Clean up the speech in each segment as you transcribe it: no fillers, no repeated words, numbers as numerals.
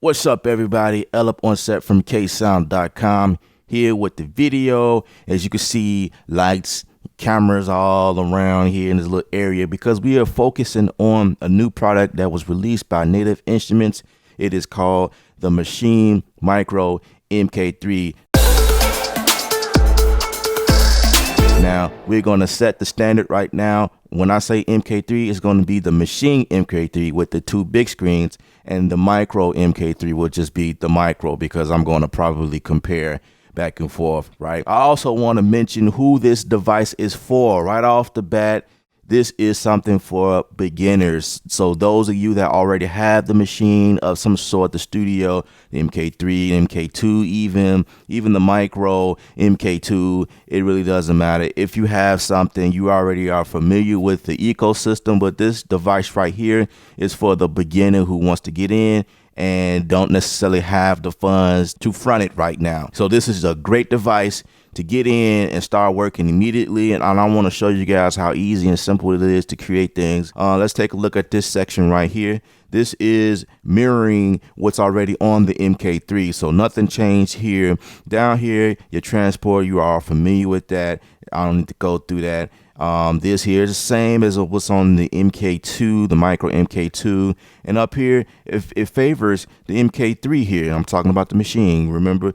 What's up, everybody? Elip on set from ksound.com here with the video. As you can see, lights, cameras all around here in this little area because we are focusing on a new product that was released by Native Instruments. It is called the Maschine Mikro MK3. Now, we're going to set the standard right now. When I say MK3, it's going to be the Maschine MK3 with the two big screens, and the Micro MK3 will just be the Micro because I'm going to probably compare back and forth, right? I also want to mention who this device is for right off the bat. This is something for beginners. So those of you that already have the machine of some sort, the studio, the MK3, MK2, even the Micro MK2, it really doesn't matter. If you have something, you already are familiar with the ecosystem, but this device right here is for the beginner who wants to get in and don't necessarily have the funds to front it right now. So this is a great device to get in and start working immediately. And I want to show you guys how easy and simple it is to create things. Let's take a look at this section right here. This is mirroring what's already on the MK3. So nothing changed here. Down here, your transport, you are familiar with that. I don't need to go through that. This here is the same as what's on the MK2, the Micro MK2. And up here, it favors the MK3 here. I'm talking about the machine, remember?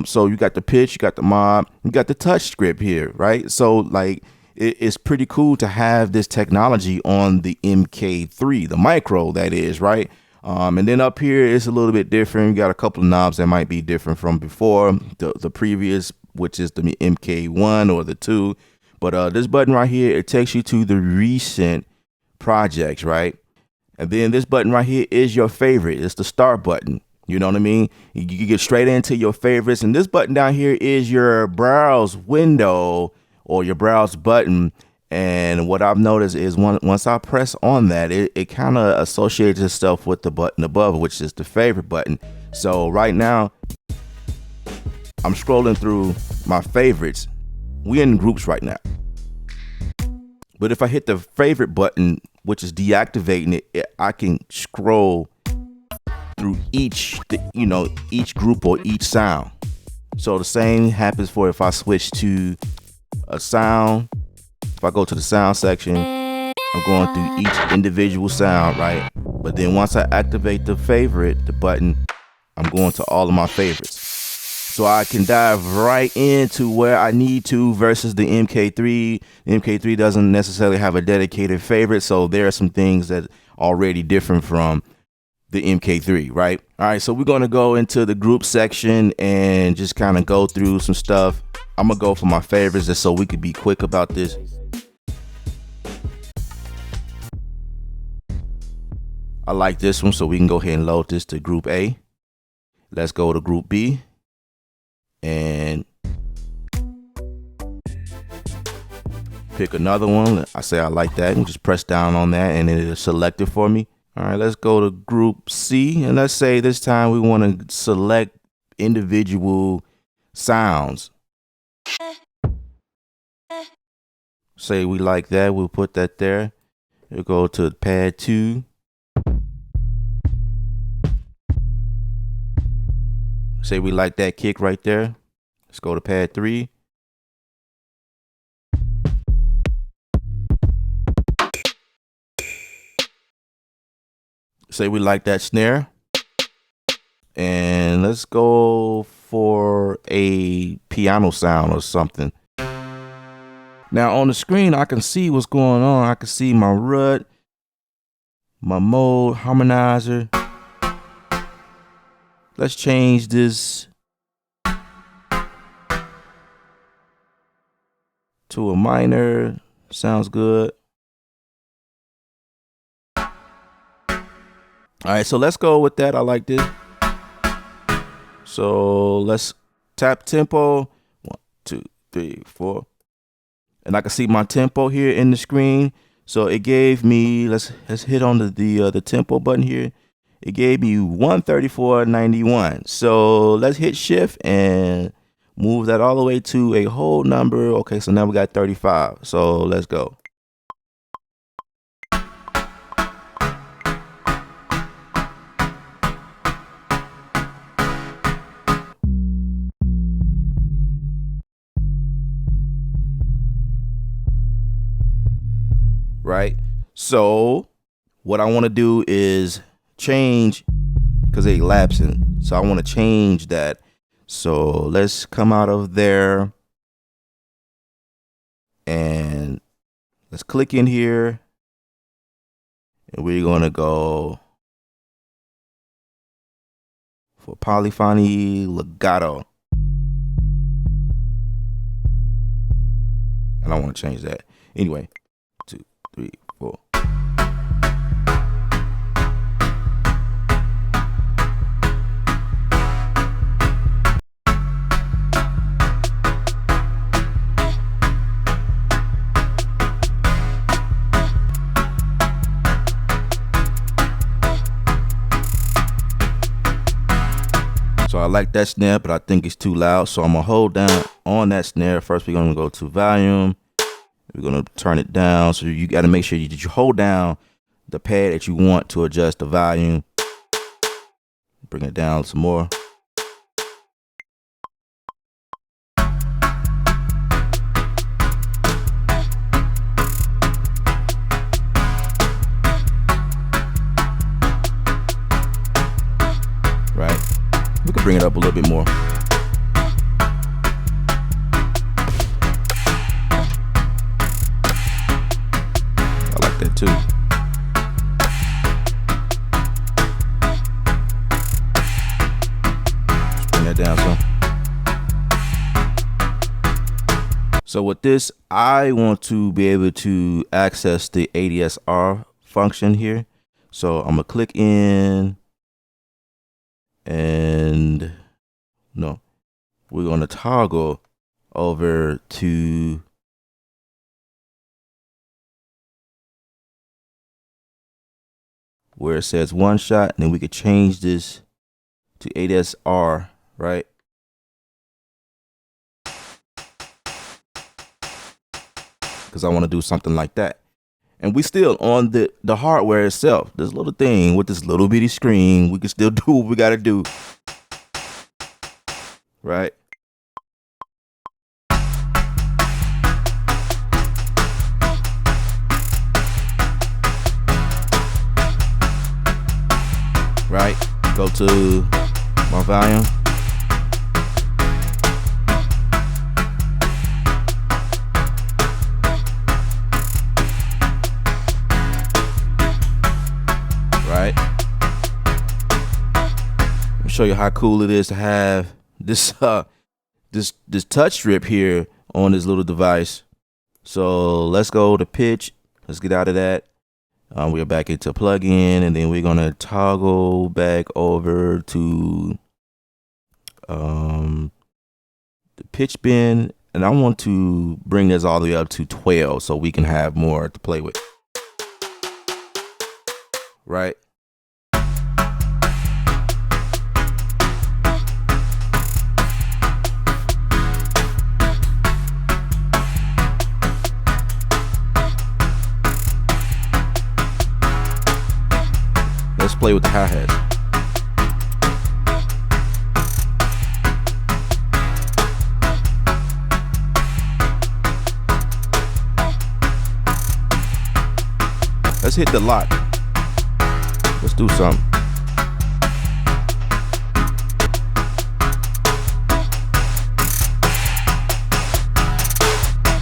So you got the pitch, you got the mob, you got the touch script here, right? So like, it's pretty cool to have this technology on the MK3, the Micro, that is, right? And then up here, it's a little bit different. You got a couple of knobs that might be different from before, the previous, which is the MK1 or the 2. But this button right here, it takes you to the recent projects, right? And then this button right here is your favorite. It's the start button. You know what I mean? You get straight into your favorites. And this button down here is your browse window or your browse button. And what I've noticed is once I press on that, it kind of associates itself with the button above, which is the favorite button. So right now, I'm scrolling through my favorites. We're in groups right now. But if I hit the favorite button, which is deactivating it, I can scroll through each group or each sound. So the same happens for if I switch to a sound. If I go to the sound section, I'm going through each individual sound, right? But then once I activate the button, I'm going to all of my favorites. So I can dive right into where I need to versus the MK3. The MK3 doesn't necessarily have a dedicated favorite, so there are some things that are already different from the MK3, right? All right, so we're going to go into the group section and just kind of go through some stuff. I'm going to go for my favorites just so we could be quick about this. I like this one, so we can go ahead and load this to group A. Let's go to group B. And pick another one. I say I like that and just press down on that and it'll select it for me. All right, let's go to group C, and let's say this time we want to select individual sounds. Say we like that, we'll put that there. We'll go to pad 2. Say we like that kick right there. Let's go to pad 3. Say we like that snare. And let's go for a piano sound or something. Now on the screen, I can see what's going on. I can see my RUT, my mode, harmonizer. Let's change this to a minor. Sounds good. All right, so let's go with that. I like this. So let's tap tempo. 1, 2, 3, 4. And I can see my tempo here in the screen. So it gave me, let's hit on the tempo button here. It gave me 134.91. So let's hit shift and move that all the way to a whole number. Okay, so now we got 35. So let's go. right? So what I want to do is change, because they lapsing. So I want to change that. So let's come out of there and let's click in here, and we're going to go for polyphony legato. And I want to change that. Anyway, 2, 3, 4. So I like that snare, but I think it's too loud. So I'm gonna hold down on that snare. First, we're gonna go to volume. We're gonna turn it down. So you gotta make sure that you hold down the pad that you want to adjust the volume. Bring it down some more. Right. We can bring it up a little bit more. I like that too. Let's bring that down some. So with this, I want to be able to access the ADSR function here. So I'm gonna click in. And no, we're going to toggle over to where it says one shot, and then we could change this to ADSR, right? Because I want to do something like that. And we still on the hardware itself, this little thing with this little bitty screen, we can still do what we got to do, right? Right, go to my volume. Right. Let me show you how cool it is to have this this touch strip here on this little device. So let's go to pitch. Let's get out of that. We're back into plugin, and then we're gonna toggle back over to the pitch bend, and I want to bring this all the way up to 12 so we can have more to play with. Right. Let's play with the hi-hats. Let's hit the lot. Let's do something.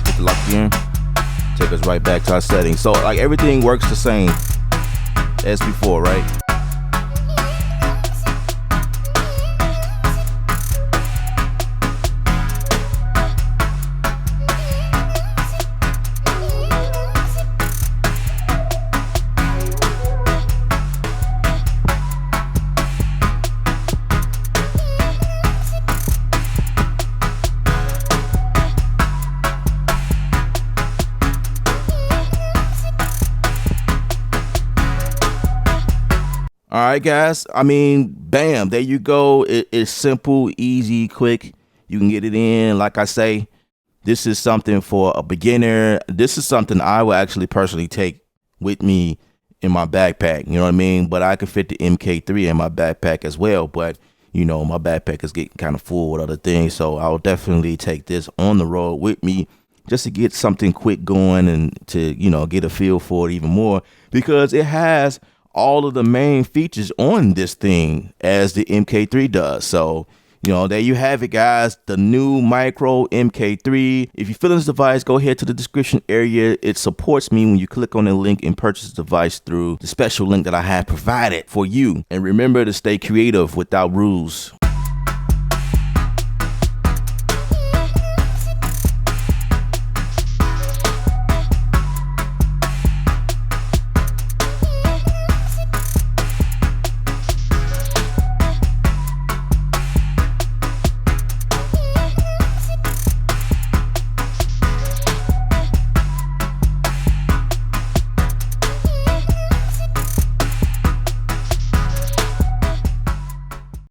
Hit the lock again. Take us right back to our settings. So like everything works the same as before, right? All right, guys. I mean, bam, there you go. It's simple, easy, quick. You can get it in. Like I say, this is something for a beginner. This is something I will actually personally take with me in my backpack. You know what I mean? But I could fit the MK3 in my backpack as well. But, you know, my backpack is getting kind of full with other things. So I'll definitely take this on the road with me. just to get something quick going and to, you know, get a feel for it even more, because it has all of the main features on this thing as the MK3 does. So, you know, there you have it, guys. The new Mikro MK3. If you feel this device, go ahead to the description area. It supports me when you click on the link and purchase the device through the special link that I have provided for you. And remember to stay creative without rules.